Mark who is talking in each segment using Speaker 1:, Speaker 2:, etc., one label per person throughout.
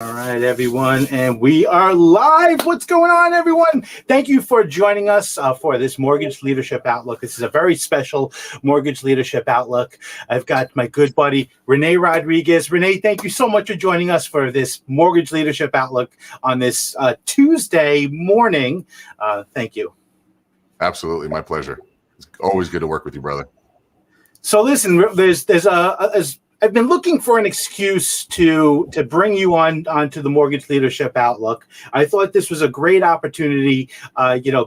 Speaker 1: All right, everyone, and we are live. What's going on, everyone? Thank you for joining us for this Mortgage Leadership Outlook. This is a very special Mortgage Leadership Outlook. I've got my good buddy, Rene Rodriguez. Rene, thank you so much for joining us for this Mortgage Leadership Outlook on this Tuesday morning. Thank you.
Speaker 2: Absolutely, my pleasure. It's always good to work with you, brother.
Speaker 1: So listen, I've been looking for an excuse to bring you onto the Mortgage Leadership Outlook. I thought this was a great opportunity,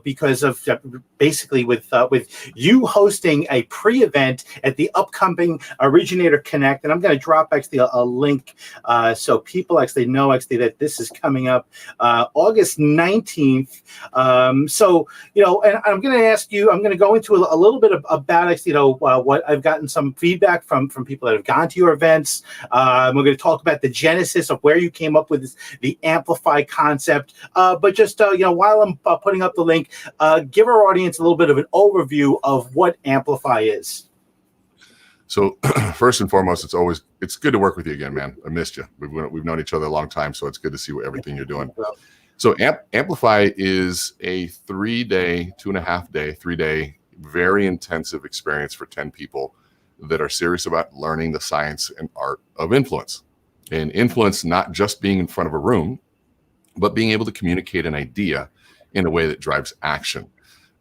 Speaker 1: because of basically with you hosting a pre-event at the upcoming Originator Connect, and I'm going to drop actually a link so people actually know that this is coming up August 19th. And I'm going to ask you. I'm going to go into a little bit about what I've gotten some feedback from people that have gone to your events. We're going to talk about the genesis of where you came up with the amplify concept. But just while I'm putting up the link, give our audience a little bit of an overview of what amplify is.
Speaker 2: So first and foremost, it's good to work with you again, man. I missed you. We've known each other a long time, so it's good to see everything you're doing. So amplify is a 3-day, 2.5-day, 3-day, very intensive experience for 10 people that are serious about learning the science and art of influence. And influence not just being in front of a room, but being able to communicate an idea in a way that drives action.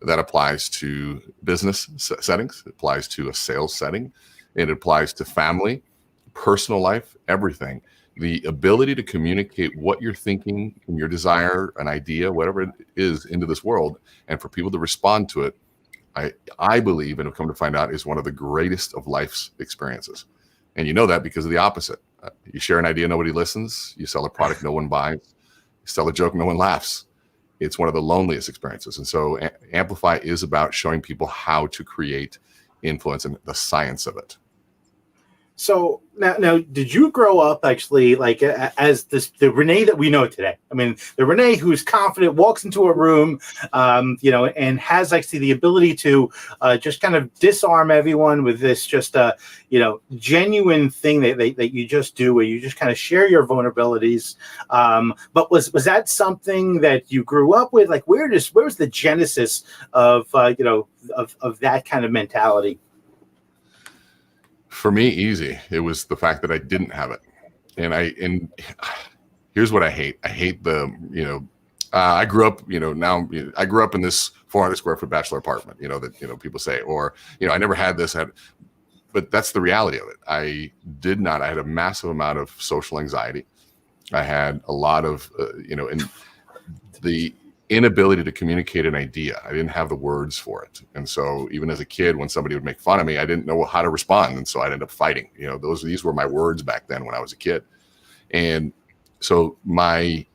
Speaker 2: That applies to business settings, it applies to a sales setting, it applies to family, personal life, everything. The ability to communicate what you're thinking, your desire, an idea, whatever it is, into this world, and for people to respond to it, I believe, and have come to find out, is one of the greatest of life's experiences. And you know that because of the opposite. You share an idea, nobody listens. You sell a product, no one buys. You sell a joke, no one laughs. It's one of the loneliest experiences. And so Amplify is about showing people how to create influence and the science of it.
Speaker 1: So now, did you grow up actually like as the Rene that we know today? I mean, the Rene who's confident, walks into a room, and has actually the ability to just kind of disarm everyone with this just genuine thing that you just do, where you just kind of share your vulnerabilities. But was that something that you grew up with? Like, where's the genesis of that kind of mentality?
Speaker 2: For me, easy. It was the fact that I didn't have it. And here's what I hate. I hate I grew up, I grew up in this 400 square foot bachelor apartment, that people say, or, I never had this, but that's the reality of it. I had a massive amount of social anxiety. I had a lot of, and the inability to communicate an idea. I didn't have the words for it. And so even as a kid, when somebody would make fun of me, I didn't know how to respond. And so I'd end up fighting. These were my words back then when I was a kid. And so my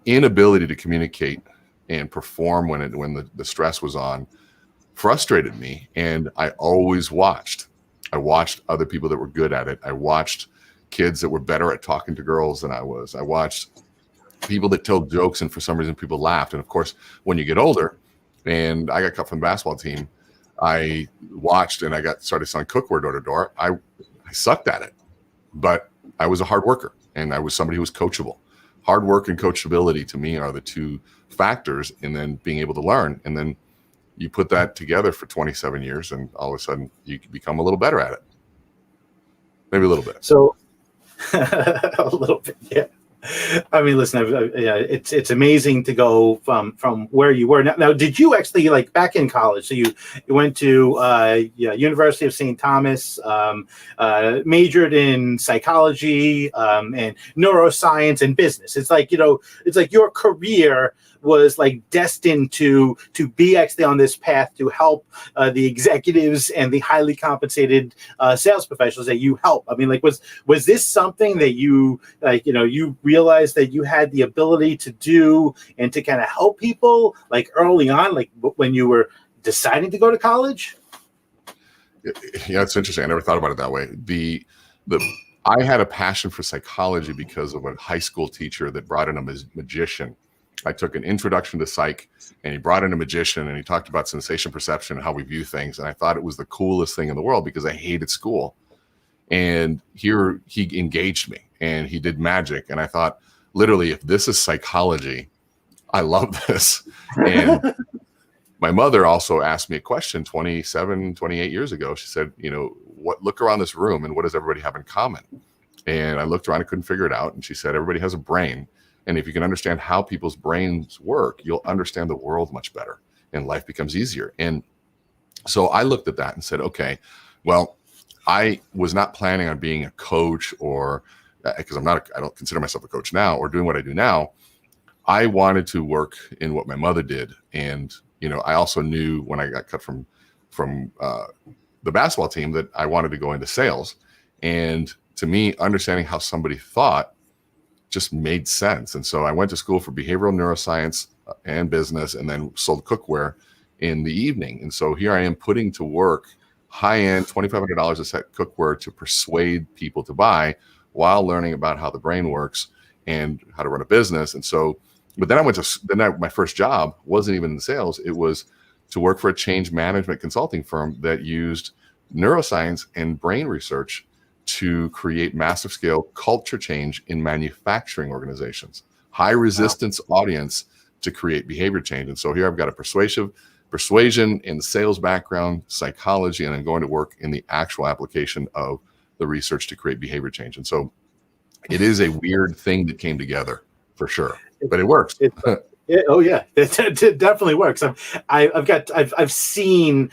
Speaker 2: inability to communicate and perform when the stress was on frustrated me. And I always watched. I watched other people that were good at it. I watched kids that were better at talking to girls than I was. I watched people that told jokes, and for some reason people laughed. And of course, when you get older, and I got cut from the basketball team, I watched and I started selling cookware door to door. I sucked at it, but I was a hard worker, and I was somebody who was coachable. Hard work and coachability to me are the two factors, and then being able to learn. And then you put that together for 27 years, and all of a sudden you become a little better at it. Maybe a little bit.
Speaker 1: So a little bit, yeah. I mean, listen, it's amazing to go from where you were. Now, did you actually, like, back in college, so you went to University of St. Thomas, majored in psychology and neuroscience and business. It's like your career was like destined to be actually on this path to help the executives and the highly compensated sales professionals that you help. I mean, like, was this something that you realized that you had the ability to do and to kind of help people like early on, like when you were deciding to go to college?
Speaker 2: Yeah, it's interesting. I never thought about it that way. I had a passion for psychology because of a high school teacher that brought in a magician. I took an introduction to psych, and he brought in a magician, and he talked about sensation perception and how we view things. And I thought it was the coolest thing in the world because I hated school. And here he engaged me, and he did magic. And I thought, literally, if this is psychology, I love this. And my mother also asked me a question 27, 28 years ago. She said, look around this room and what does everybody have in common? And I looked around and couldn't figure it out. And she said, everybody has a brain. And if you can understand how people's brains work, you'll understand the world much better and life becomes easier. And so I looked at that and said, okay, well, I was not planning on being a coach or because I don't consider myself a coach now or doing what I do now. I wanted to work in what my mother did. And, I also knew when I got cut from the basketball team that I wanted to go into sales. And to me, understanding how somebody thought just made sense. And so I went to school for behavioral neuroscience and business and then sold cookware in the evening. And so here I am putting to work high-end $2,500 a set cookware to persuade people to buy while learning about how the brain works and how to run a business. And so, but then my first job wasn't even in sales. It was to work for a change management consulting firm that used neuroscience and brain research to create massive scale culture change in manufacturing organizations, high resistance audience to create behavior change. And so here I've got a persuasion in the sales background, psychology, and I'm going to work in the actual application of the research to create behavior change. And so it is a weird thing that came together for sure, but it works.
Speaker 1: It definitely works. I've seen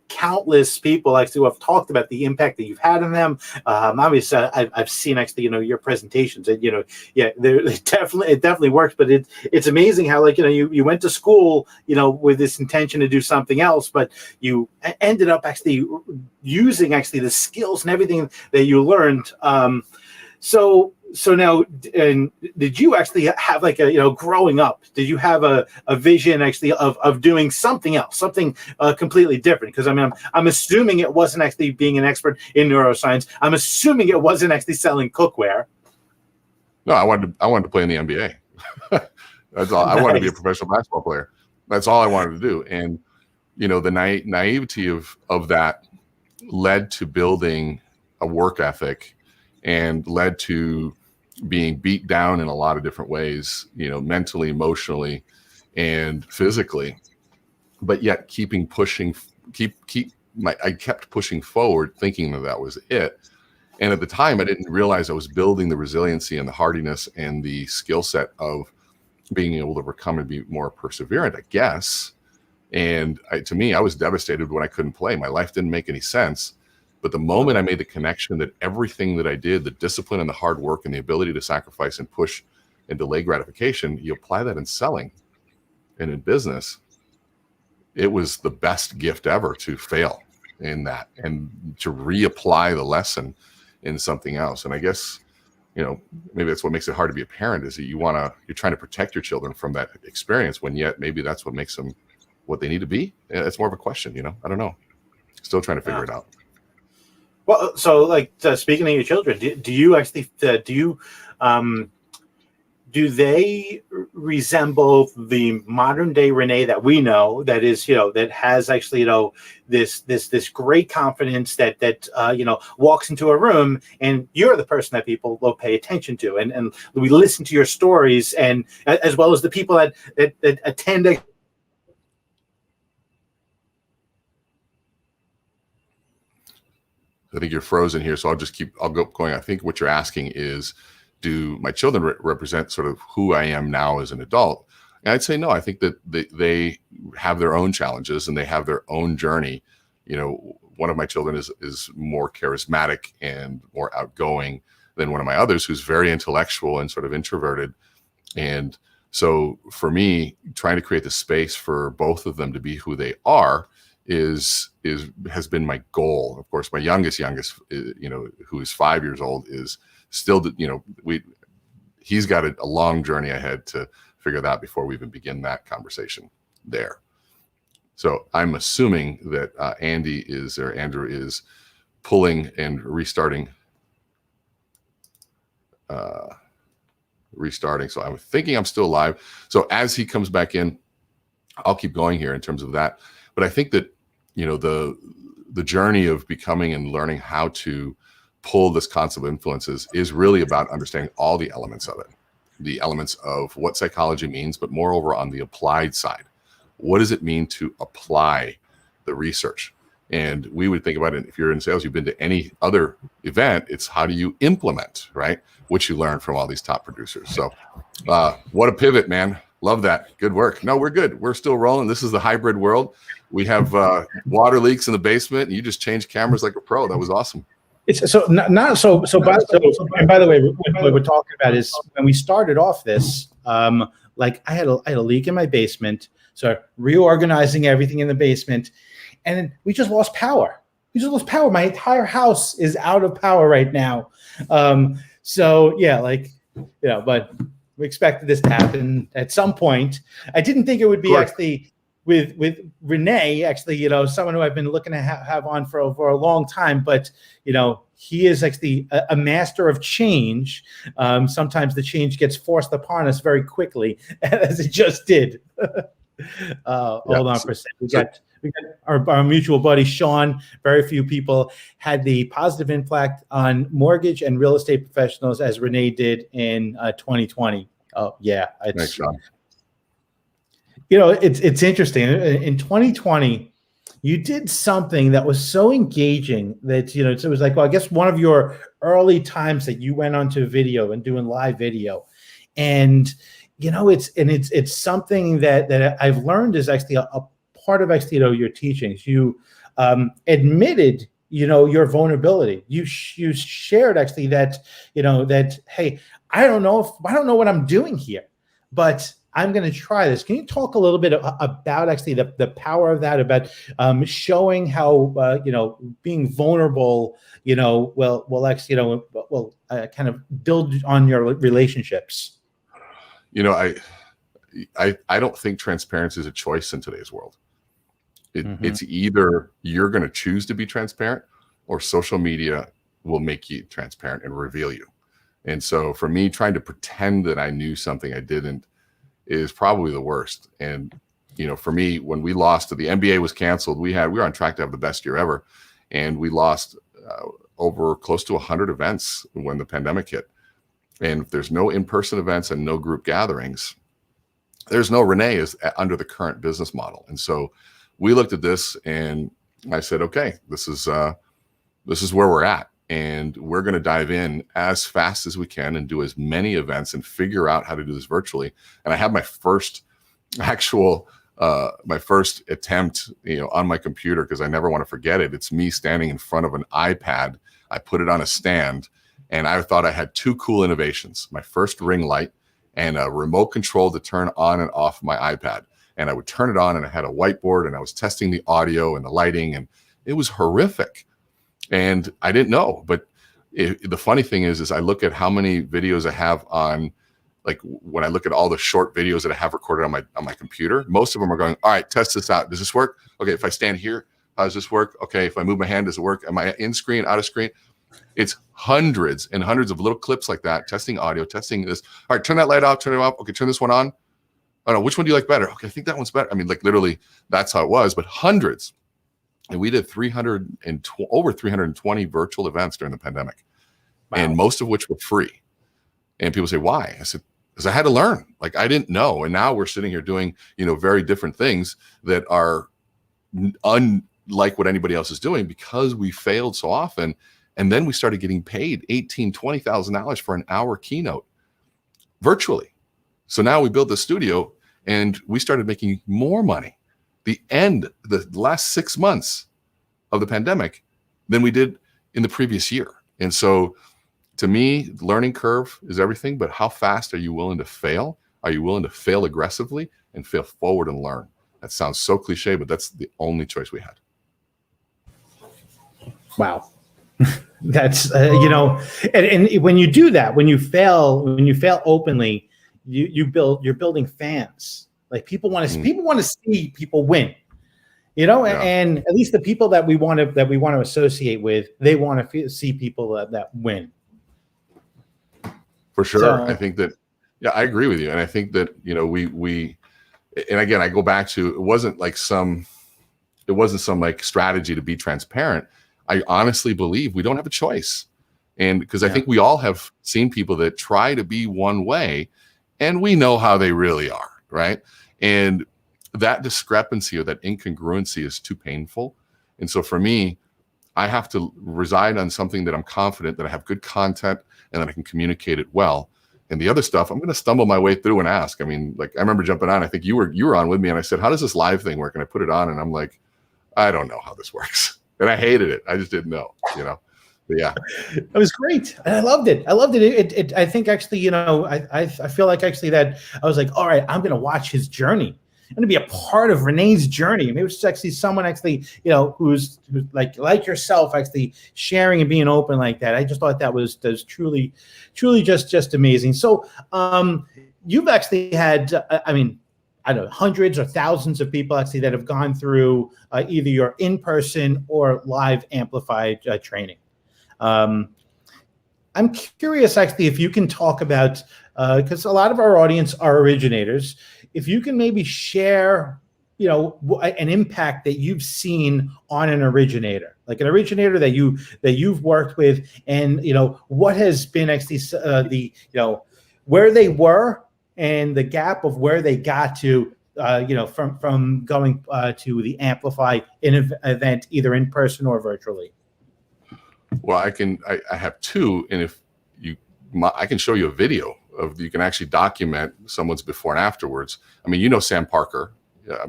Speaker 1: countless people actually who have talked about the impact that you've had on them. Obviously, I've seen actually your presentations, and it definitely works. But it's amazing how you went to school with this intention to do something else, but you ended up actually using the skills and everything that you learned. So now, and did you actually have growing up, did you have a vision actually of doing something else, something completely different? Because I'm assuming it wasn't actually being an expert in neuroscience. I'm assuming it wasn't actually selling cookware.
Speaker 2: No, I wanted to play in the NBA. That's all. Nice. I wanted to be a professional basketball player. That's all I wanted to do. And the naivety of that led to building a work ethic and led to being beat down in a lot of different ways, mentally, emotionally, and physically, but yet I kept pushing forward thinking that was it. And at the time I didn't realize I was building the resiliency and the hardiness and the skill set of being able to overcome and be more perseverant, I guess. And to me, I was devastated when I couldn't play. My life didn't make any sense. But the moment I made the connection that everything that I did, the discipline and the hard work and the ability to sacrifice and push and delay gratification, you apply that in selling and in business, it was the best gift ever to fail in that and to reapply the lesson in something else. And I guess, maybe that's what makes it hard to be a parent is that you're trying to protect your children from that experience when yet maybe that's what makes them what they need to be. It's more of a question, I don't know. Still trying to figure it out.
Speaker 1: Well, so speaking of your children, do you actually do they resemble the modern day Rene that we know, that is that has actually this great confidence that walks into a room and you're the person that people will pay attention to, and we listen to your stories, and as well as the people that attend
Speaker 2: I think you're frozen here, so I'll go going. I think what you're asking is, do my children represent sort of who I am now as an adult? And I'd say no. I think that they have their own challenges and they have their own journey. One of my children is more charismatic and more outgoing than one of my others, who's very intellectual and sort of introverted. And so for me, trying to create the space for both of them to be who they are has been my goal. Of course, my youngest, who is 5 years old, is still, he's got a long journey ahead to figure that out before we even begin that conversation there. So I'm assuming that Andrew is pulling and restarting. So I'm thinking I'm still alive. So as he comes back in, I'll keep going here in terms of that. But I think that, the journey of becoming and learning how to pull this concept of influences is really about understanding all the elements of it. the elements of what psychology means, but moreover on the applied side. What does it mean to apply the research? And we would think about it, if you're in sales, you've been to any other event, it's how do you implement, right? What you learn from all these top producers. So what a pivot, man. Love that. Good work. No, we're good. We're still rolling. This is the hybrid world. We have water leaks in the basement, and you just changed cameras like a pro. That was awesome.
Speaker 1: It's so not so. And by the way, what we're talking about is when we started off this, like I had a leak in my basement, so reorganizing everything in the basement, and we just lost power. My entire house is out of power right now. So yeah, like, but we expected this to happen at some point. I didn't think it would be actually with Rene, actually, someone who I've been looking to have on for a long time, but he is actually a master of change. Sometimes the change gets forced upon us very quickly, as it just did. Hold on for a second. We got our mutual buddy Sean. Very few people had the positive impact on mortgage and real estate professionals as Rene did in 2020. Oh yeah,
Speaker 2: thanks, Sean.
Speaker 1: It's interesting. In 2020, you did something that was so engaging that it was like, well, I guess one of your early times that you went onto video and doing live video, and it's something that I've learned is actually a part of actually your teachings. You admitted your vulnerability. You shared actually that that, hey, I don't know what I'm doing here, but I'm going to try this. Can you talk a little bit about actually the power of that, about showing how being vulnerable will actually kind of build on your relationships?
Speaker 2: I don't think transparency is a choice in today's world. It's either you're going to choose to be transparent, or social media will make you transparent and reveal you. And so for me, trying to pretend that I knew something I didn't is probably the worst. And for me, when we lost, the NBA was canceled, we were on track to have the best year ever, and we lost over close to 100 events when the pandemic hit. And if there's no in-person events and no group gatherings, there's no Rene is under the current business model. And so we looked at this and I said, okay, this is where we're at. And we're going to dive in as fast as we can and do as many events and figure out how to do this virtually. And I have my first attempt, on my computer, because I never want to forget it. It's me standing in front of an iPad. I put it on a stand, and I thought I had two cool innovations: my first ring light and a remote control to turn on and off my iPad. And I would turn it on, and I had a whiteboard, and I was testing the audio and the lighting, and it was horrific. And I didn't know, but the funny thing is I look at how many videos I have on, like when I look at all the short videos that I have recorded on my computer, most of them are going, all right, test this out. Does this work? Okay, if I stand here, how does this work? Okay, if I move my hand, does it work? Am I in screen, out of screen? It's hundreds and hundreds of little clips like that, testing audio, testing this. All right, turn that light off, turn it off. Okay, turn this one on. Oh no, which one do you like better? Okay, I think that one's better. I mean, like literally, that's how it was, but hundreds. And we did over 320 virtual events during the pandemic. Wow. And most of which were free. And people say, why? I said, because I had to learn. Like, I didn't know. And now we're sitting here doing, very different things that are unlike what anybody else is doing, because we failed so often. And then we started getting paid $18,000, $20,000 for an hour keynote virtually. So now we built the studio and we started making more money the last 6 months of the pandemic than we did in the previous year. And so to me, the learning curve is everything, but how fast are you willing to fail? Are you willing to fail aggressively and fail forward and learn? That sounds so cliche, but that's the only choice we had.
Speaker 1: Wow. That's, and when you do that, when you fail openly, you're building fans. Like people want to see people win, and at least the people that we want to associate with, they want to see people that win.
Speaker 2: For sure. So, I think that, I agree with you. And I think that, we, and again, I go back to, it wasn't some like strategy to be transparent. I honestly believe we don't have a choice. And because I think we all have seen people that try to be one way and we know how they really are, right? And that discrepancy or that incongruency is too painful. And so for me, I have to reside on something that I'm confident that I have good content and that I can communicate it well. And the other stuff, I'm going to stumble my way through and ask. I mean, like, I remember jumping on, I think you were on with me, and I said, how does this live thing work? And I put it on, and I'm like, I don't know how this works. And I hated it. I just didn't know, you know. But yeah,
Speaker 1: it was great. I loved it. I think actually, you know, I feel like actually that I was like, all right, I'm going to watch his journey. I'm going to be a part of Rene's journey. Maybe it's actually someone actually, you know, who's like yourself, actually sharing and being open like that. I just thought that was truly just amazing. So you've actually had, I mean, I don't know, hundreds or thousands of people actually that have gone through either your in-person or live amplified training. I'm curious actually if you can talk about, because a lot of our audience are originators, if you can maybe share, you know, an impact that you've seen on an originator, like an originator that you've worked with, and you know what has been actually the, you know, where they were and the gap of where they got to, you know, from going to the Amplify event, either in person or virtually.
Speaker 2: Well, I have two, and if I can show you a video of, you can actually document someone's before and afterwards. I mean, you know Sam Parker, yeah,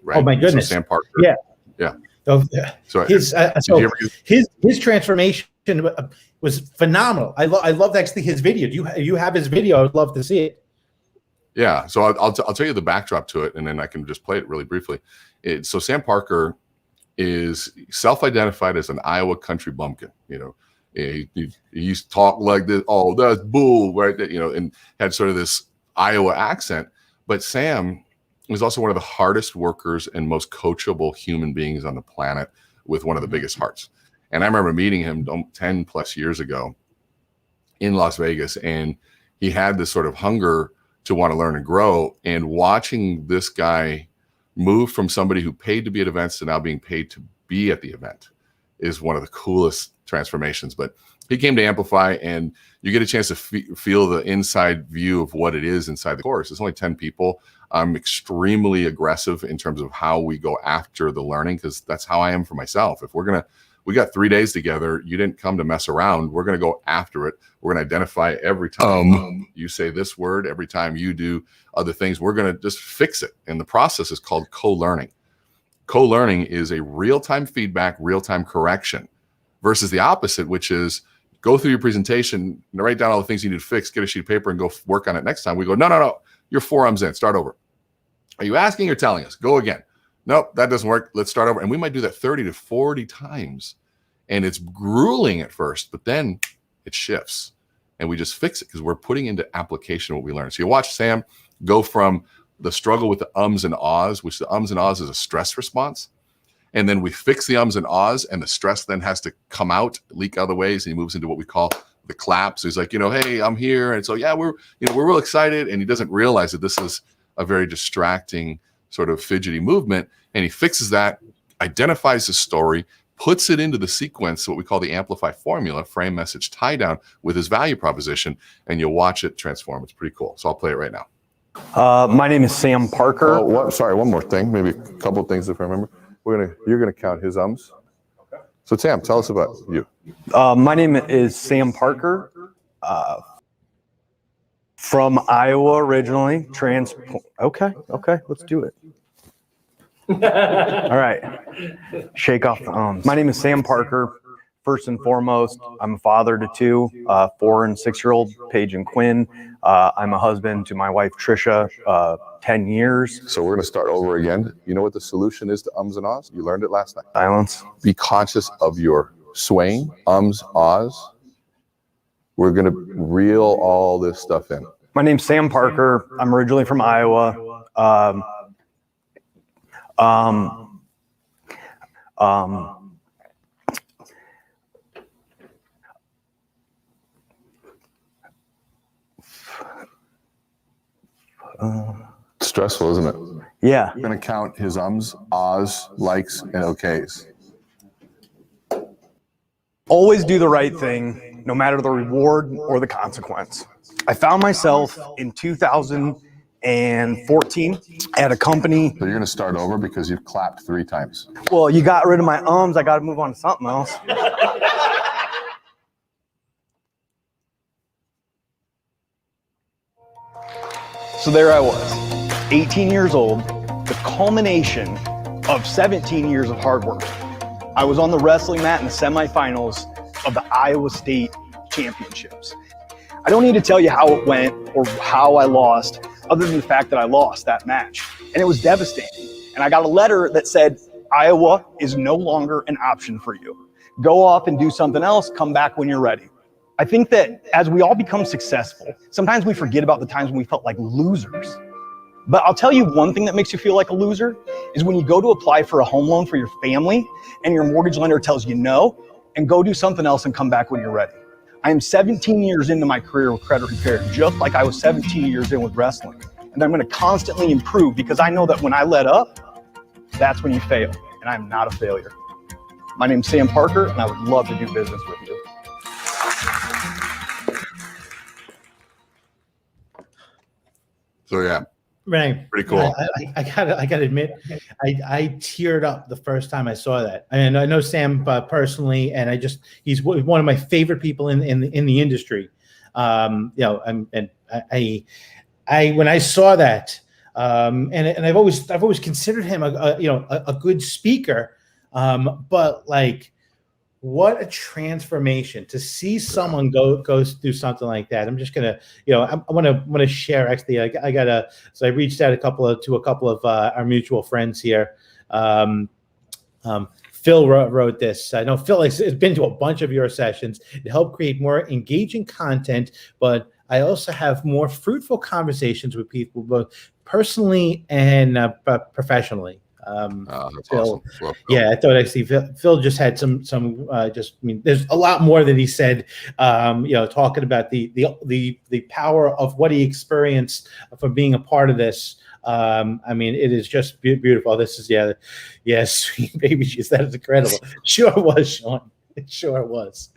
Speaker 2: right?
Speaker 1: Oh my goodness,
Speaker 2: so Sam Parker,
Speaker 1: yeah. So his transformation was phenomenal. I loved actually his video. Do you have his video? I would love to see it.
Speaker 2: Yeah, so I'll tell you the backdrop to it, and then I can just play it really briefly. So Sam Parker is self-identified as an Iowa country bumpkin. You know, he used to talk like this. Oh, that's bull, right? You know, and had sort of this Iowa accent. But Sam was also one of the hardest workers and most coachable human beings on the planet, with one of the biggest hearts. And I remember meeting him 10 plus years ago in Las Vegas, and he had this sort of hunger to want to learn and grow. And watching this guy move from somebody who paid to be at events to now being paid to be at the event is one of the coolest transformations. But he came to Amplify, and you get a chance to feel the inside view of what it is inside the course. It's only 10 people. I'm extremely aggressive in terms of how we go after the learning, because that's how I am for myself. If we got 3 days together, you didn't come to mess around. We're going to go after it. We're going to identify every time you say this word, every time you do other things, we're going to just fix it. And the process is called co-learning. Co-learning is a real-time feedback, real-time correction, versus the opposite, which is go through your presentation, write down all the things you need to fix, get a sheet of paper, and go work on it next time. We go, no, you're 4 ums in, start over. Are you asking or telling us? Go again. Nope, that doesn't work. Let's start over. And we might do that 30 to 40 times. And it's grueling at first, but then it shifts. And we just fix it because we're putting into application what we learned. So you watch Sam go from the struggle with the ums and ahs, which the ums and ahs is a stress response. And then we fix the ums and ahs, and the stress then has to come out, leak other ways. And he moves into what we call the clap. So he's like, you know, hey, I'm here. And so, yeah, we're real excited. And he doesn't realize that this is a very distracting sort of fidgety movement. And he fixes that, identifies the story, puts it into the sequence, what we call the Amplify formula, frame, message, tie down, with his value proposition, and you'll watch it transform. It's pretty cool. So I'll play it right now.
Speaker 3: My name is Sam Parker.
Speaker 2: Sorry, one more thing, maybe a couple of things if I remember. You're gonna count his ums. So Sam, tell us about you.
Speaker 3: My name is Sam Parker, from Iowa originally. Okay, let's do it. All right, shake off the ums. My name is Sam Parker. First and foremost, I'm a father to 2, 4 and 6-year-old, Paige and Quinn. I'm a husband to my wife, Trisha, 10 years.
Speaker 2: So we're going to start over again. You know what the solution is to ums and ahs? You learned it last night.
Speaker 3: Silence.
Speaker 2: Be conscious of your swaying, ums, ahs. We're going to reel all this stuff in.
Speaker 3: My name's Sam Parker. I'm originally from Iowa.
Speaker 2: Stressful, isn't it?
Speaker 3: Yeah.
Speaker 2: We're going to count his ums, ahs, likes, and okays.
Speaker 3: Always do the right thing. no matter the reward or the consequence. I found myself in 2014 at a company.
Speaker 2: So you're going to start over because you've clapped 3 times.
Speaker 3: Well, you got rid of my ums. I got to move on to something else. So there I was, 18 years old, the culmination of 17 years of hard work. I was on the wrestling mat in the semifinals of the Iowa State Championships. I don't need to tell you how it went or how I lost, other than the fact that I lost that match. And it was devastating. And I got a letter that said, Iowa is no longer an option for you. Go off and do something else, come back when you're ready. I think that as we all become successful, sometimes we forget about the times when we felt like losers. But I'll tell you one thing that makes you feel like a loser is when you go to apply for a home loan for your family and your mortgage lender tells you no, and go do something else and come back when you're ready. I am 17 years into my career with credit repair, just like I was 17 years in with wrestling. And I'm going to constantly improve because I know that when I let up, that's when you fail. And I'm not a failure. My name's Sam Parker, and I would love to do business with you.
Speaker 2: So yeah,
Speaker 1: Rene,
Speaker 2: pretty cool.
Speaker 1: I gotta admit, I teared up the first time I saw that. And I know Sam personally, and he's one of my favorite people in the industry. You know, and I when I saw that, and I've always considered him a good speaker, but like, what a transformation to see someone go through something like that. I'm just gonna, I want to share. Actually, so I reached out to a couple of our mutual friends here. Phil wrote this. I know Phil has been to a bunch of your sessions to help create more engaging content, but I also have more fruitful conversations with people, both personally and professionally.
Speaker 2: That's
Speaker 1: Phil,
Speaker 2: awesome.
Speaker 1: yeah, I thought actually Phil just had some there's a lot more that he said, talking about the power of what he experienced from being a part of this. It is just beautiful. This is, sweet baby Jesus, that is incredible. Sure was, Sean. It sure was.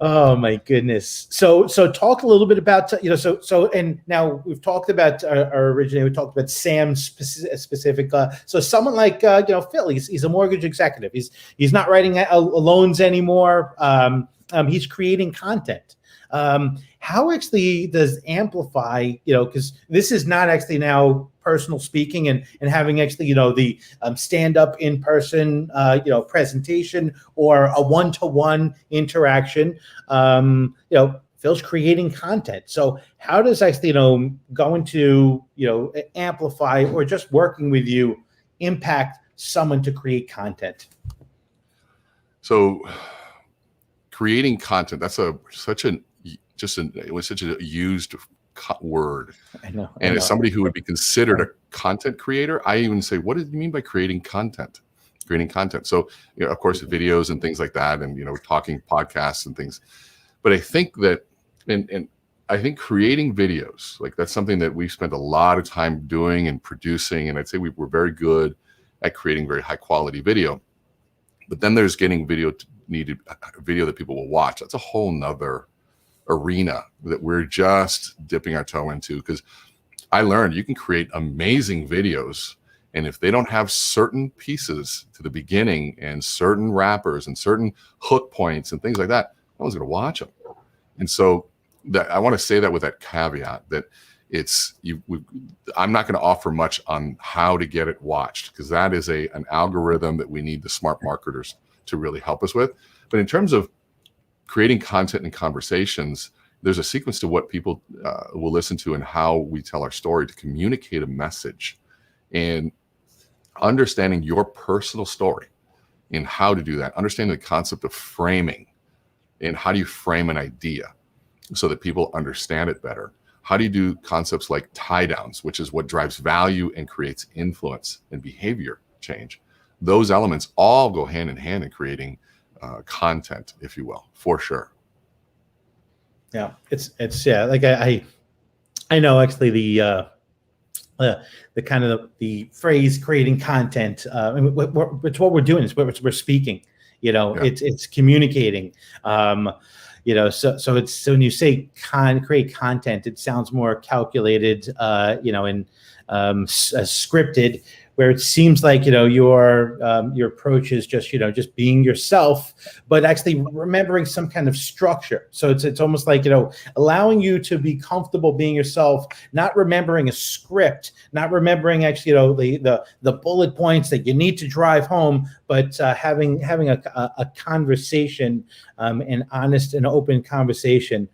Speaker 1: Oh my goodness. So talk a little bit about, and now we've talked about originally, we talked about Sam's specific, so someone like, Phil, he's a mortgage executive. He's not writing loans anymore. He's creating content. How actually does Amplify, because this is not actually now personal speaking and having actually, the stand-up in-person, presentation or a one-to-one interaction, Phil's creating content. So how does actually, going to, Amplify or just working with you impact someone to create content?
Speaker 2: So creating content, that's it was such a used word.
Speaker 1: I know.
Speaker 2: As somebody who would be considered a content creator, I even say, what do you mean by creating content? Creating content. So, of course, videos and things like that, and talking podcasts and things. But I think that, and I think creating videos, like that's something that we've spent a lot of time doing and producing, and I'd say we're very good at creating very high quality video. But then there's getting video that people will watch. That's a whole nother arena that we're just dipping our toe into, because I learned you can create amazing videos, and if they don't have certain pieces to the beginning and certain wrappers and certain hook points and things like that, no one's going to watch them. And so that I want to say that with that caveat that I'm not going to offer much on how to get it watched, because that is an algorithm that we need the smart marketers to really help us with. But in terms of creating content and conversations, there's a sequence to what people will listen to and how we tell our story to communicate a message, and understanding your personal story and how to do that, understanding the concept of framing and how do you frame an idea so that people understand it better. How do you do concepts like tie downs, which is what drives value and creates influence and behavior change? Those elements all go hand in hand in creating content, if you will, for sure.
Speaker 1: Yeah, it's like I know actually the kind of the phrase creating content. It's what we're doing. It's what we're speaking. It's communicating. So when you say create content, it sounds more calculated, and scripted, where it seems like your approach is just being yourself, but actually remembering some kind of structure. So it's almost like allowing you to be comfortable being yourself, not remembering a script, not remembering actually the bullet points that you need to drive home, but having a conversation, an honest and open conversation.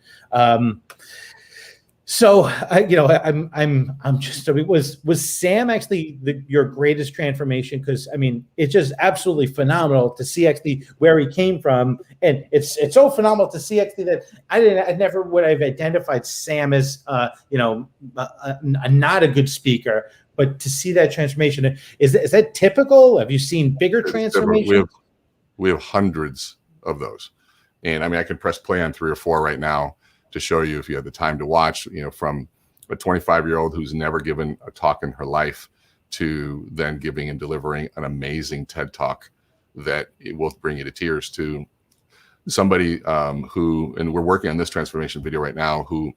Speaker 1: So I'm just, was Sam actually your greatest transformation? Because it's just absolutely phenomenal to see actually where he came from, and it's so phenomenal to see actually that I never would have identified Sam as not a good speaker, but to see that transformation, is that typical? Have you seen bigger transformations?
Speaker 2: We have hundreds of those, and I can press play on 3 or 4 right now to show you, if you have the time to watch, from a 25-year-old who's never given a talk in her life to then giving and delivering an amazing TED Talk that it will bring you to tears, to somebody who, and we're working on this transformation video right now, who,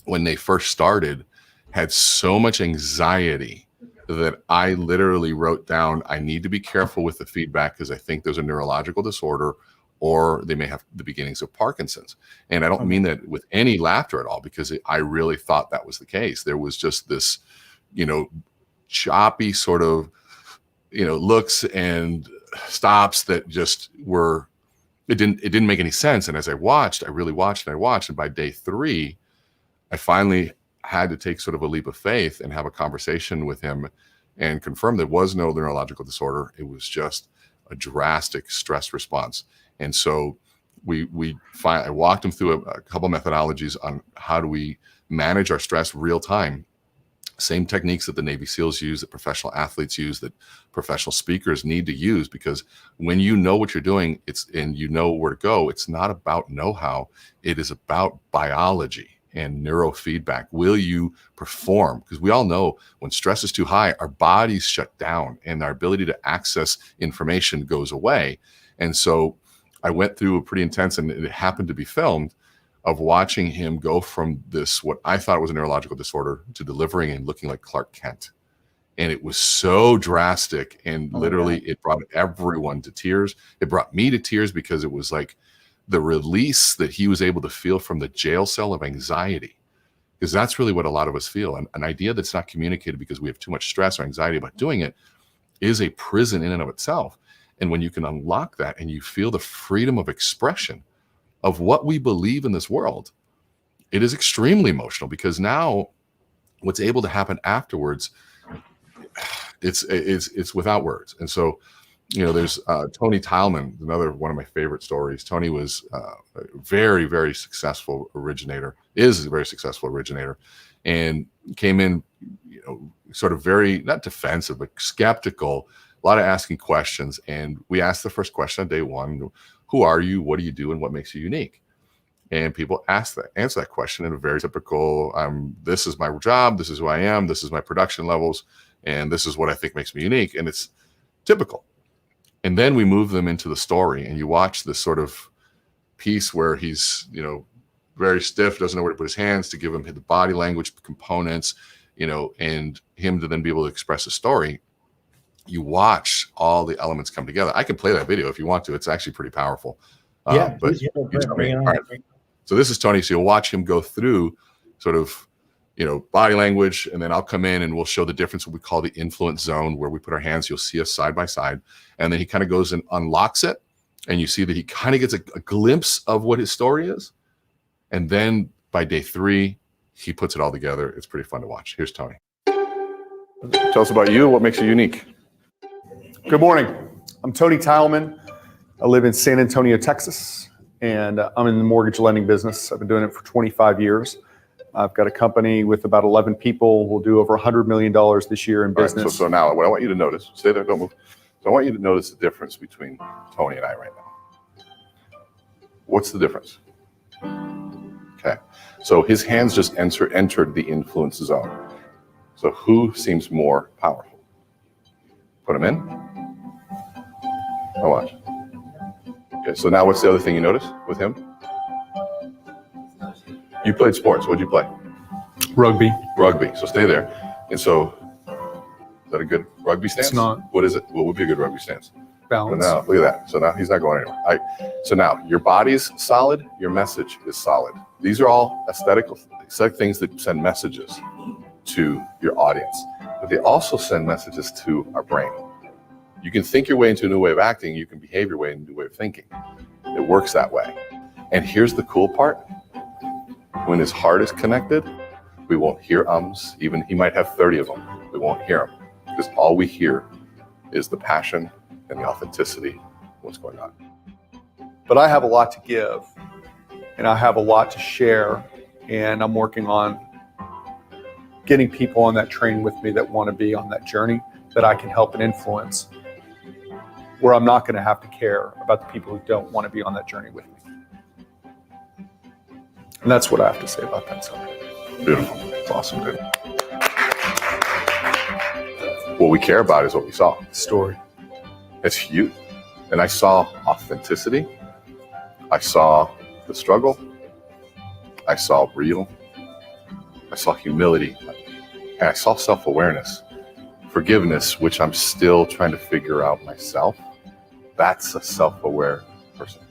Speaker 2: when they first started, had so much anxiety that I literally wrote down, I need to be careful with the feedback because I think there's a neurological disorder, or they may have the beginnings of Parkinson's. And I don't mean that with any laughter at all, because I really thought that was the case. There was just this, choppy sort of, looks and stops that just were, it didn't make any sense. And as I really watched, and by day 3, I finally had to take sort of a leap of faith and have a conversation with him and confirm there was no neurological disorder. It was just a drastic stress response. And so I walked him through a couple methodologies on how do we manage our stress real time. Same techniques that the Navy SEALs use, that professional athletes use, that professional speakers need to use, because when you know what you're doing, and you know where to go, it's not about know-how. It is about biology and neurofeedback. Will you perform? Because we all know when stress is too high, our bodies shut down and our ability to access information goes away. And so I went through a pretty intense, and it happened to be filmed, of watching him go from this, what I thought was a neurological disorder, to delivering and looking like Clark Kent. And it was so drastic, and literally it brought everyone to tears. It brought me to tears because it was like the release that he was able to feel from the jail cell of anxiety. Because that's really what a lot of us feel. An idea that's not communicated because we have too much stress or anxiety about doing it is a prison in and of itself. And when you can unlock that and you feel the freedom of expression of what we believe in this world, it is extremely emotional, because now what's able to happen afterwards, it's without words. And so, there's Tony Teilman, another one of my favorite stories. Tony was a very, very successful originator, is a very successful originator, and came in, sort of very, not defensive, but skeptical, a lot of asking questions. And we asked the first question on day 1, who are you? What do you do? And what makes you unique? And people answer that question in a very typical, this is my job, this is who I am, this is my production levels, and this is what I think makes me unique. And it's typical. And then we move them into the story, and you watch this sort of piece where he's, very stiff, doesn't know where to put his hands, to give him the body language components, and him to then be able to express a story. You watch all the elements come together. I can play that video if you want to. It's actually pretty powerful. All right. So this is Tony. So you'll watch him go through sort of, body language, and then I'll come in and we'll show the difference, what we call the influence zone, where we put our hands. You'll see us side by side. And then he kind of goes and unlocks it. And you see that he kind of gets a glimpse of what his story is. And then by day 3, he puts it all together. It's pretty fun to watch. Here's Tony. Tell us about you. What makes you unique?
Speaker 4: Good morning. I'm Tony Teilman. I live in San Antonio, Texas, and I'm in the mortgage lending business. I've been doing it for 25 years. I've got a company with about 11 people. We'll do over $100 million this year in business.
Speaker 2: Right, so now what I want you to notice, stay there, don't move. So I want you to notice the difference between Tony and I right now. What's the difference? Okay, so his hands just entered the influence zone. So who seems more powerful? Put him in. Now watch. Okay, so now what's the other thing you notice with him? You played sports. What'd you play?
Speaker 4: Rugby.
Speaker 2: Rugby. So stay there. And so, is that a good rugby stance?
Speaker 4: It's not.
Speaker 2: What is it? What would be a good rugby stance?
Speaker 4: Balance.
Speaker 2: Now, look at that. So now he's not going anywhere. So now your body's solid, your message is solid. These are all aesthetic things that send messages to your audience, but they also send messages to our brain. You can think your way into a new way of acting. You can behave your way into a new way of thinking. It works that way. And here's the cool part. When his heart is connected, we won't hear ums. Even he might have 30 of them. We won't hear them because all we hear is the passion and the authenticity of what's going on.
Speaker 4: But I have a lot to give, and I have a lot to share, and I'm working on getting people on that train with me that want to be on that journey that I can help and influence, where I'm not going to have to care about the people who don't want to be on that journey with me. And that's what I have to say about that subject.
Speaker 2: Beautiful. It's awesome, dude. What we care about is what we saw.
Speaker 4: Story.
Speaker 2: It's huge. And I saw authenticity. I saw the struggle. I saw real. I saw humility. And I saw self-awareness. Forgiveness, which I'm still trying to figure out myself. That's a self-aware person.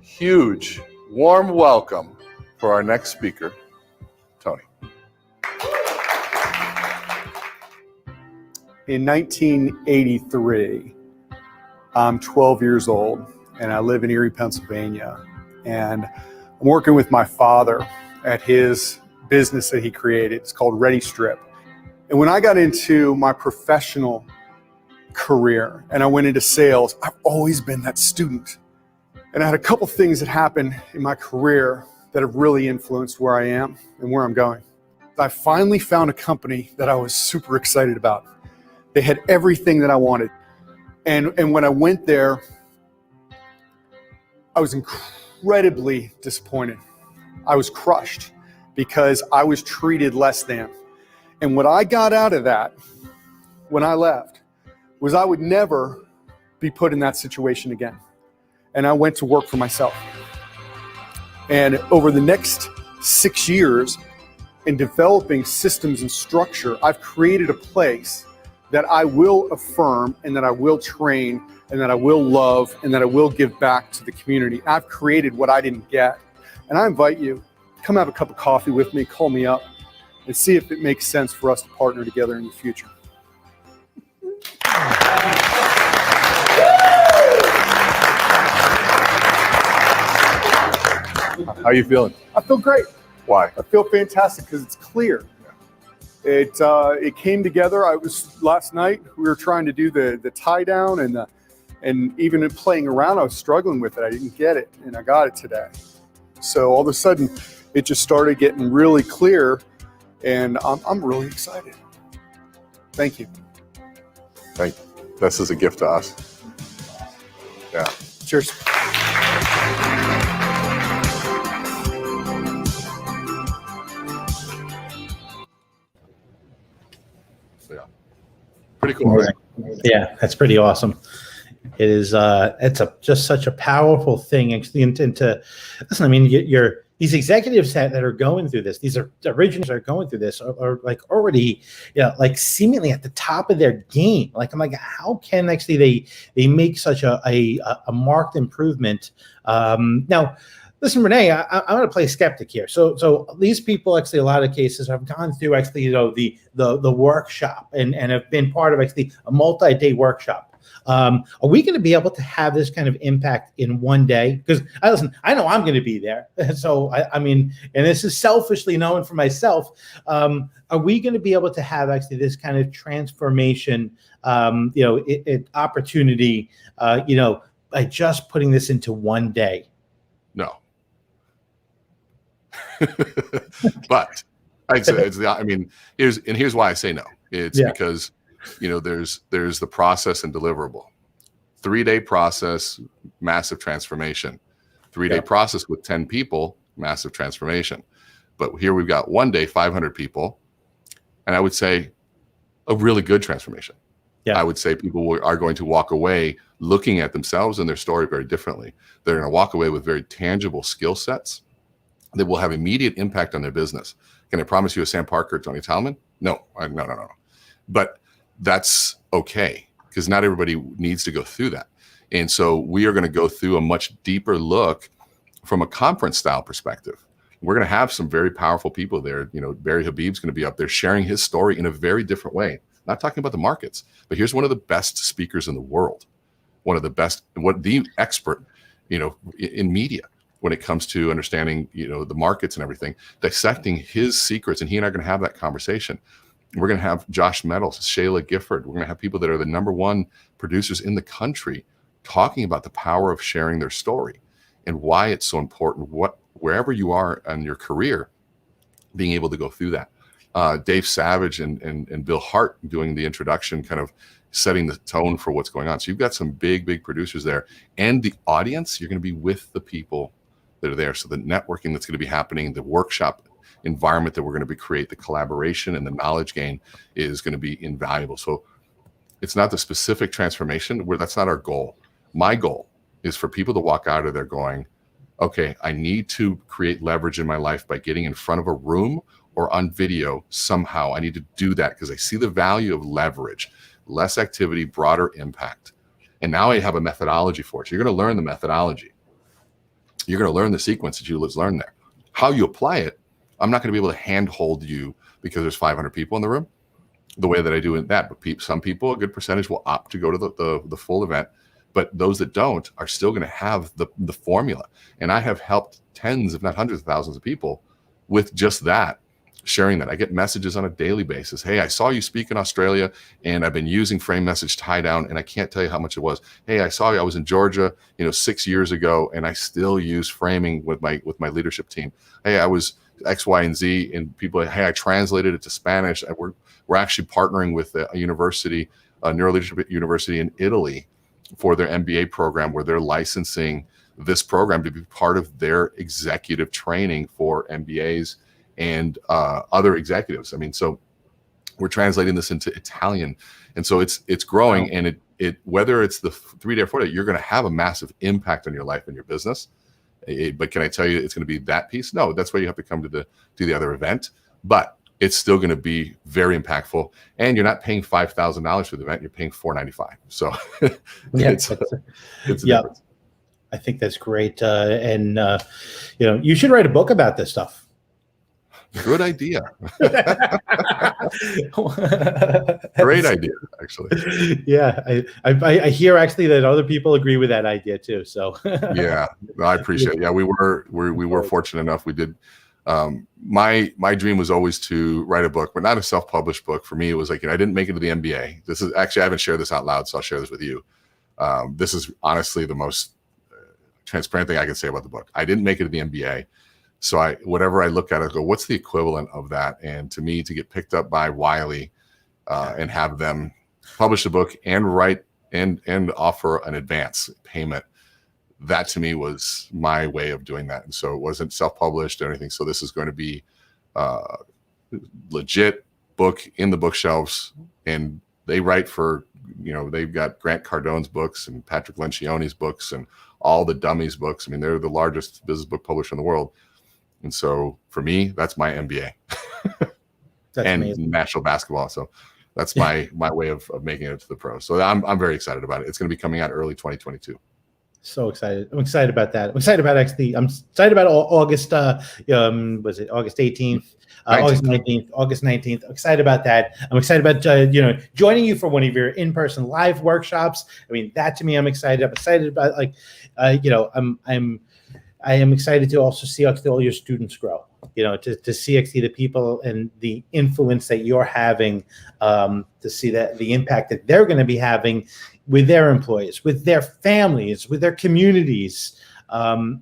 Speaker 2: Huge, warm welcome for our next speaker, Tony.
Speaker 4: In 1983, I'm 12 years old and I live in Erie, Pennsylvania. And I'm working with my father at his business that he created. It's called Ready Strip. And when I got into my professional career and I went into sales, I've always been that student. And I had a couple things that happened in my career that have really influenced where I am and where I'm going. I finally found a company that I was super excited about. They had everything that I wanted. And when I went there, I was incredibly disappointed. I was crushed because I was treated less than. And what I got out of that when I left was I would never be put in that situation again. And I went to work for myself. And over the next 6 years in developing systems and structure, I've created a place that I will affirm and that I will train and that I will love and that I will give back to the community. I've created what I didn't get. And I invite you, come have a cup of coffee with me, call me up, and see if it makes sense for us to partner together in the future.
Speaker 2: How are you feeling?
Speaker 4: I feel great.
Speaker 2: Why?
Speaker 4: I feel fantastic because it's clear. It came together. Last night we were trying to do the tie down and even in playing around I was struggling with it. I didn't get it and I got it today. So all of a sudden it just started getting really clear and I'm really excited. Thank you.
Speaker 2: Thank you. This is a gift to us. Yeah.
Speaker 4: Cheers.
Speaker 2: Yeah. Pretty cool.
Speaker 5: Yeah, that's pretty awesome. It is. It's just such a powerful thing. Actually, and to listen. I mean, you're these executives that are going through this. These are originals that are going through this are like already, like seemingly at the top of their game. Like I'm like, how can actually they make such a marked improvement? Now. Listen, Rene, I'm going to play skeptic here. So these people actually, a lot of cases have gone through actually, the workshop and have been part of actually a multi-day workshop. Are we going to be able to have this kind of impact in one day? Because I know I'm going to be there. So I mean, and this is selfishly known for myself. Are we going to be able to have actually this kind of transformation, opportunity, by just putting this into one day?
Speaker 2: No. But I'd say here's why I say no. It's because there's the process and deliverable. 3-day process, massive transformation. 3-day process with 10 people, massive transformation. But here we've got 1 day, 500 people, and I would say a really good transformation. I would say people are going to walk away looking at themselves and their story very differently. They're going to walk away with very tangible skill sets that will have immediate impact on their business. Can I promise you a Sam Parker, Tony Teilman? No. But that's okay, because not everybody needs to go through that. And so we are going to go through a much deeper look from a conference style perspective. We're going to have some very powerful people there. You know, Barry Habib's going to be up there sharing his story in a very different way. Not talking about the markets, but here's one of the best speakers in the world, one of the best, the expert, you know, in media when it comes to understanding, you know, the markets and everything, dissecting his secrets. And he and I are going to have that conversation. We're going to have Josh Meadows, Shayla Gifford. We're going to have people that are the #1 producers in the country talking about the power of sharing their story and why it's so important, wherever you are in your career, being able to go through that. Dave Savage and Bill Hart doing the introduction, kind of setting the tone for what's going on. So you've got some big producers there, and the audience, you're going to be with the people that are there. So the networking that's going to be happening, the workshop environment that we're going to create, the collaboration and the knowledge gain is going to be invaluable. So it's not the specific transformation where that's not our goal. My goal is for people to walk out of there going, okay, I need to create leverage in my life by getting in front of a room or on video somehow. I need to do that because I see the value of leverage, less activity, broader impact. And now I have a methodology for it. So you're going to learn the methodology. You're going to learn the sequence that you learn there. How you apply it, I'm not going to be able to handhold you because there's 500 people in the room the way that I do in that. But some people, a good percentage, will opt to go to the full event. But those that don't are still going to have the formula. And I have helped tens, if not hundreds of thousands of people with just that, sharing that. I get messages on a daily basis. Hey, I saw you speak in Australia and I've been using frame message tie down and I can't tell you how much it was. Hey, I saw you, I was in Georgia, 6 years ago and I still use framing with my leadership team. Hey, I was X, Y, and Z, and people, hey, I translated it to Spanish. We're actually partnering with a university, a neuro leadership university in Italy for their MBA program, where they're licensing this program to be part of their executive training for MBAs and other executives. I mean, so we're translating this into Italian, and so it's growing. Wow. And it whether it's the 3-day or 4-day, you're going to have a massive impact on your life and your business. But can I tell you it's going to be that piece? No, that's why you have to come to the other event. But it's still going to be very impactful, and you're not paying $5,000 for the event; you're paying $495. So
Speaker 5: yeah,
Speaker 2: it's a difference.
Speaker 5: I think that's great, and you should write a book about this stuff.
Speaker 2: Good idea. Great idea, actually.
Speaker 5: Yeah, I hear actually that other people agree with that idea too. So
Speaker 2: yeah, I appreciate it. Yeah, we were fortunate enough. We did. My dream was always to write a book, but not a self-published book. For me, it was like, I didn't make it to the MBA. This is actually, I haven't shared this out loud, so I'll share this with you. This is honestly the most transparent thing I can say about the book. I didn't make it to the MBA. So whatever I look at, I go, what's the equivalent of that? And to me, to get picked up by Wiley and have them publish a book and write and offer an advance payment, that to me was my way of doing that. And so it wasn't self-published or anything. So this is going to be legit book in the bookshelves. And they write for, they've got Grant Cardone's books and Patrick Lencioni's books and all the dummies books. I mean, they're the largest business book publisher in the world. And so for me, that's my MBA and amazing. National basketball. So that's my way of making it to the pros. So I'm very excited about it. It's going to be coming out early 2022.
Speaker 5: So excited. I'm excited about that. I'm excited about August, was it August 18th? August 19th, August 19th. I'm excited about that. I'm excited about, joining you for one of your in-person live workshops. I mean, that to me, I'm excited. I'm excited about I am excited to also see all your students grow, to see the people and the influence that you're having, to see that the impact that they're going to be having with their employees, with their families, with their communities.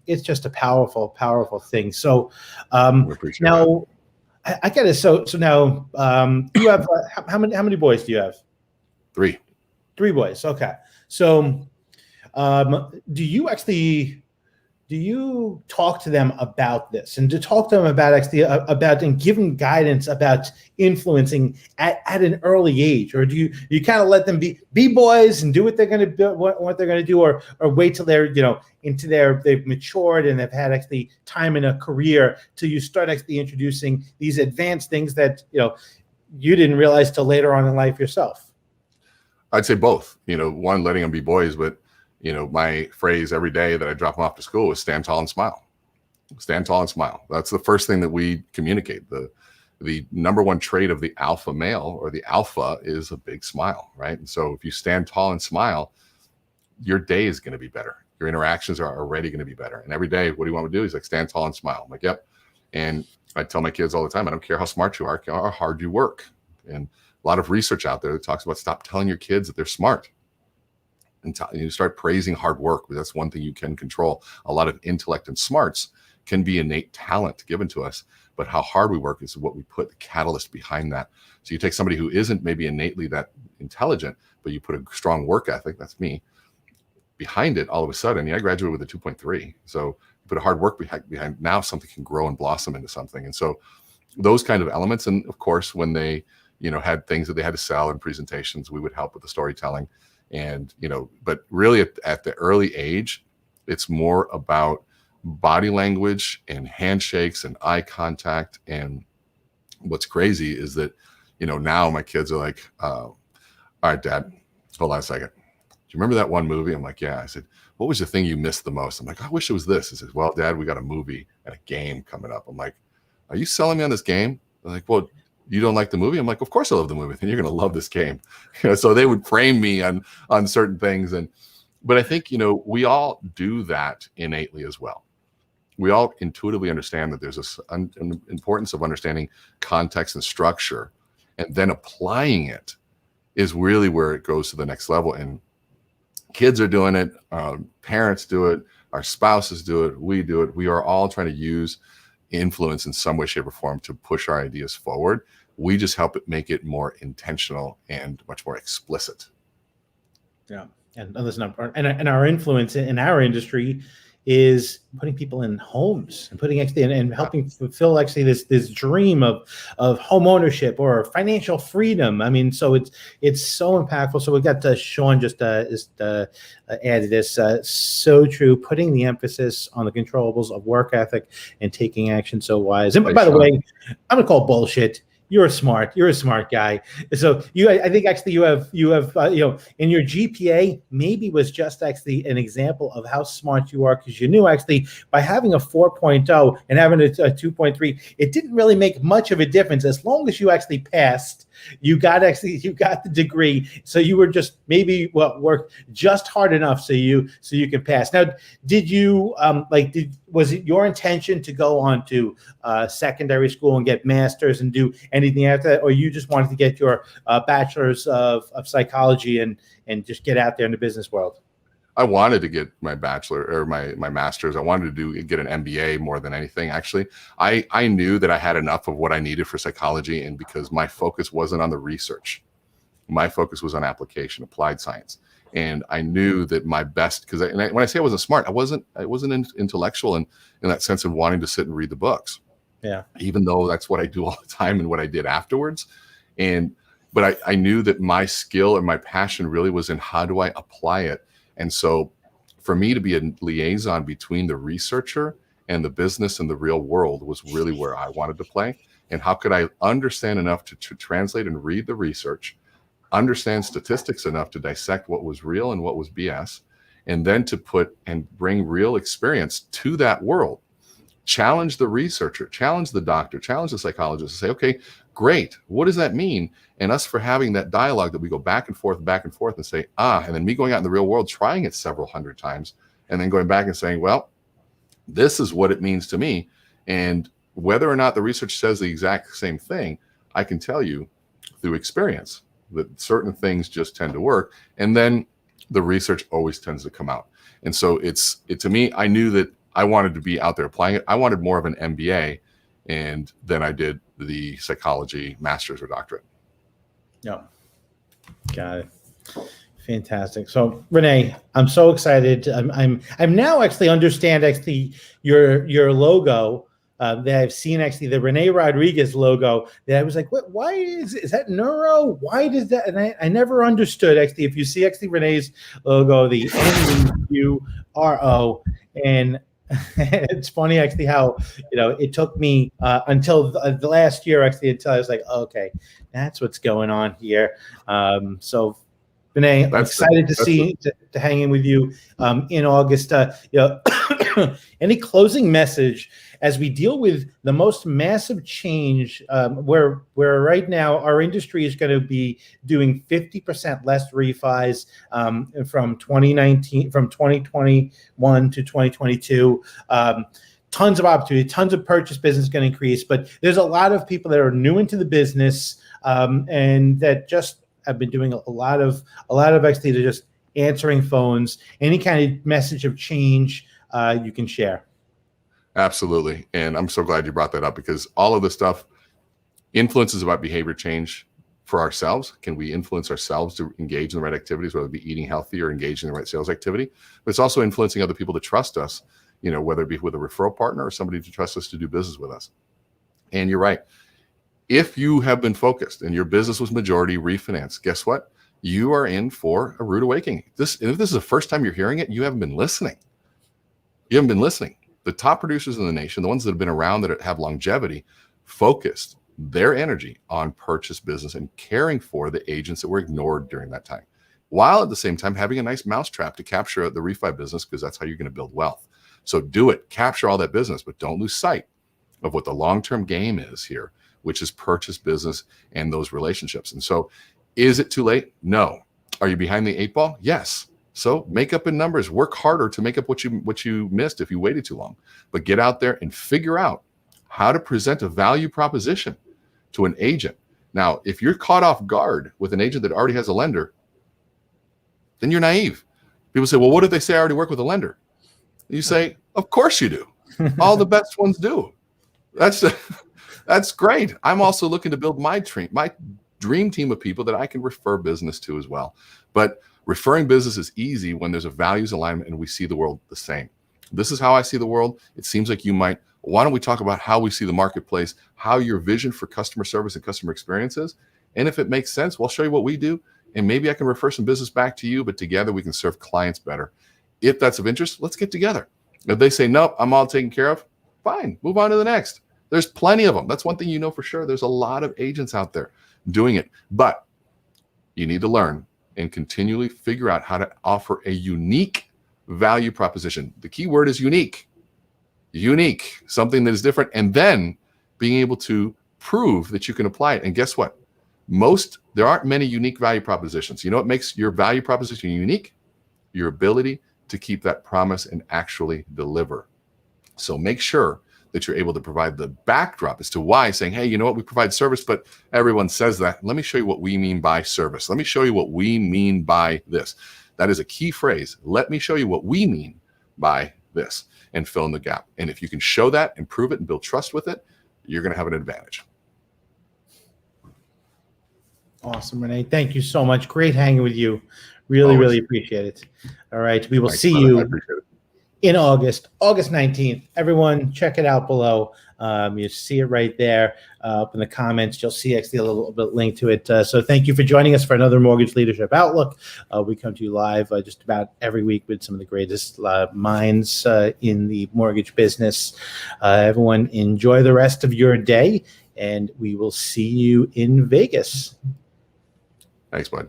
Speaker 5: It's just a powerful, powerful thing. So now I get it. So now you have how many boys do you have?
Speaker 2: 3.
Speaker 5: 3 boys. Okay. So do you actually do you talk to them about this, and to talk to them about actually about and give them guidance about influencing at an early age, or do you kind of let them be boys and do what they're going to do, what they're going to do, or wait till they're they've matured and they've had actually time in a career till you start actually introducing these advanced things that you didn't realize till later on in life yourself?
Speaker 2: I'd say both. One, letting them be boys, but my phrase every day that I drop them off to school is stand tall and smile. Stand tall and smile. That's the first thing that we communicate. The number one trait of the alpha male or the alpha is a big smile, right? And so if you stand tall and smile, your day is going to be better. Your interactions are already going to be better. And every day, what do you want to do? He's like, stand tall and smile. I'm like, yep. And I tell my kids all the time, I don't care how smart you are, care how hard you work. And a lot of research out there that talks about stop telling your kids that they're smart. And you start praising hard work. That's one thing you can control. A lot of intellect and smarts can be innate talent given to us, but how hard we work is what we put the catalyst behind that. So you take somebody who isn't maybe innately that intelligent, but you put a strong work ethic, that's me, behind it. All of a sudden, I graduated with a 2.3. So you put a hard work behind, now something can grow and blossom into something. And so those kind of elements. And of course, when they, had things that they had to sell in presentations, we would help with the storytelling. And, but really at the early age, it's more about body language and handshakes and eye contact. And what's crazy is that, now my kids are like, all right, Dad, hold on a second. Do you remember that one movie? I'm like, yeah. I said, what was the thing you missed the most? I'm like, I wish it was this. He says, well, Dad, we got a movie and a game coming up. I'm like, are you selling me on this game? They're like, well, you don't like the movie? I'm like, of course I love the movie. Then you're going to love this game. So they would frame me on certain things. But I think, we all do that innately as well. We all intuitively understand that there's an importance of understanding context and structure, and then applying it is really where it goes to the next level. And kids are doing it. Parents do it. Our spouses do it. We do it. We are all trying to use influence in some way, shape, or form to push our ideas forward. We just help it make it more intentional and much more explicit.
Speaker 5: Yeah. And listen, and our influence in our industry is putting people in homes and putting actually and helping fulfill actually this dream of home ownership or financial freedom. I mean, so it's so impactful. So we've got Sean just added this. So true. Putting the emphasis on the controllables of work ethic and taking action so wise. And by the way, I'm gonna call bullshit. You're smart. You're a smart guy. So I think actually you have in your GPA maybe was just actually an example of how smart you are, because you knew actually by having a 4.0 and having a 2.3, it didn't really make much of a difference as long as you actually passed. You got the degree, so you were just maybe worked just hard enough so you can pass. Now, did you was it your intention to go on to secondary school and get masters and do anything after that, or you just wanted to get your bachelor's of psychology and just get out there in the business world?
Speaker 2: I wanted to get my bachelor or my master's. I wanted to get an MBA more than anything. Actually, I knew that I had enough of what I needed for psychology, and because my focus wasn't on the research, my focus was on application, applied science. And I knew that my best, because when I say I wasn't smart, I wasn't intellectual in that sense of wanting to sit and read the books.
Speaker 5: Yeah.
Speaker 2: Even though that's what I do all the time and what I did afterwards. But I knew that my skill and my passion really was in how do I apply it. And so for me to be a liaison between the researcher and the business and the real world was really where I wanted to play. And how could I understand enough to translate and read the research, understand statistics enough to dissect what was real and what was BS, and then to put and bring real experience to that world. Challenge the researcher, challenge the doctor, challenge the psychologist to say, okay, great. What does that mean? And us for having that dialogue that we go back and forth and say, and then me going out in the real world, trying it several hundred times, and then going back and saying, well, this is what it means to me. And whether or not the research says the exact same thing, I can tell you through experience that certain things just tend to work. And then the research always tends to come out. And so to me, I knew that I wanted to be out there applying it. I wanted more of an MBA, and then I did the psychology master's or doctorate.
Speaker 5: Yeah. Got it. Fantastic. So Rene, I'm so excited. I'm now actually understand your logo. That I've seen actually the Rene Rodriguez logo. That I was like, what? Why is that neuro? Why does that? And I never understood actually. If you see actually Rene's logo, the NURO, and it's funny actually how it took me until the last year actually until I was like, oh, okay, that's what's going on here. So. Rene, I'm excited to hang in with you in August. Any closing message as we deal with the most massive change where right now our industry is going to be doing 50% less refis from 2021 to 2022. Tons of opportunity, tons of purchase business going to increase, but there's a lot of people that are new into the business and that just have been doing a lot of actually just answering phones. Any kind of message of change you can share.
Speaker 2: Absolutely. And I'm so glad you brought that up, because all of this stuff, influence is about behavior change for ourselves. Can we influence ourselves to engage in the right activities, whether it be eating healthy or engaging in the right sales activity? But it's also influencing other people to trust us, whether it be with a referral partner or somebody to trust us to do business with us. And you're right. If you have been focused and your business was majority refinance, guess what? You are in for a rude awakening. If this is the first time you're hearing it, you haven't been listening. You haven't been listening. The top producers in the nation, the ones that have been around that have longevity, focused their energy on purchase business and caring for the agents that were ignored during that time, while at the same time having a nice mousetrap to capture the refi business, because that's how you're going to build wealth. So do it. Capture all that business, but don't lose sight of what the long-term game is here, which is purchase business and those relationships. And so is it too late? No. Are you behind the 8 ball? Yes. So make up in numbers, work harder to make up what you missed if you waited too long, but get out there and figure out how to present a value proposition to an agent. Now, if you're caught off guard with an agent that already has a lender, then you're naive. People say, well, what if they say I already work with a lender? You say, of course you do. All the best ones do. That's great. I'm also looking to build my dream team of people that I can refer business to as well. But referring business is easy when there's a values alignment and we see the world the same. This is how I see the world. It seems like you might. Why don't we talk about how we see the marketplace, how your vision for customer service and customer experience is? And if it makes sense, we'll show you what we do. And maybe I can refer some business back to you, but together we can serve clients better. If that's of interest, let's get together. If they say, nope, I'm all taken care of, fine, move on to the next. There's plenty of them. That's one thing for sure. There's a lot of agents out there doing it, but you need to learn and continually figure out how to offer a unique value proposition. The key word is unique, something that is different, and then being able to prove that you can apply it. And guess what? There aren't many unique value propositions. You know what makes your value proposition unique? Your ability to keep that promise and actually deliver. So make sure that you're able to provide the backdrop as to why, saying, hey, you know what, we provide service, but everyone says that. Let me show you what we mean by service. Let me show you what we mean by this. That is a key phrase. Let me show you what we mean by this, and fill in the gap. And if you can show that and prove it and build trust with it, you're going to have an advantage.
Speaker 5: Awesome, Rene. Thank you so much. Great hanging with you. Really appreciate it. All right. We will see you in August 19th. Everyone, check it out below. You see it right there up in the comments. You'll see actually a little bit link to it. So thank you for joining us for another Mortgage Leadership Outlook. We come to you live just about every week with some of the greatest minds in the mortgage business. Everyone, enjoy the rest of your day, and we will see you in Vegas.
Speaker 2: Thanks, bud.